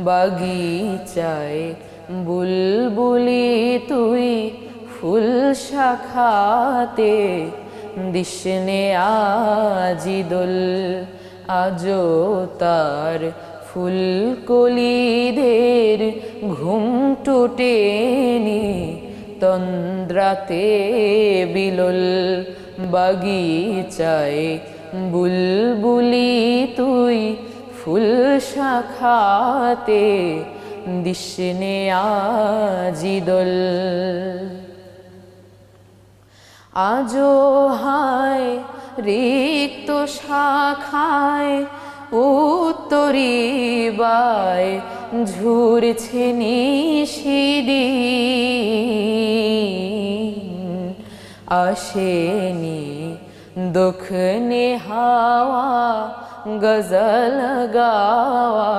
বাগিচায় বুলবুলি তুই ফুল শাখাতে দিসনে আজি দোল আজো তার ফুলকলিদের ঘুম টুটেনি তন্দ্রাতে বিলোল বাগিচায় বুলবুলি তুই ফুল শাখাতে দিসনে আজি দোল আজো হায় রিক্ত শাখায় উত্তরিবায় ঝুরছে নিশিদিন আসেনি দক্ষিণে হাওয়া গজল গাওয়া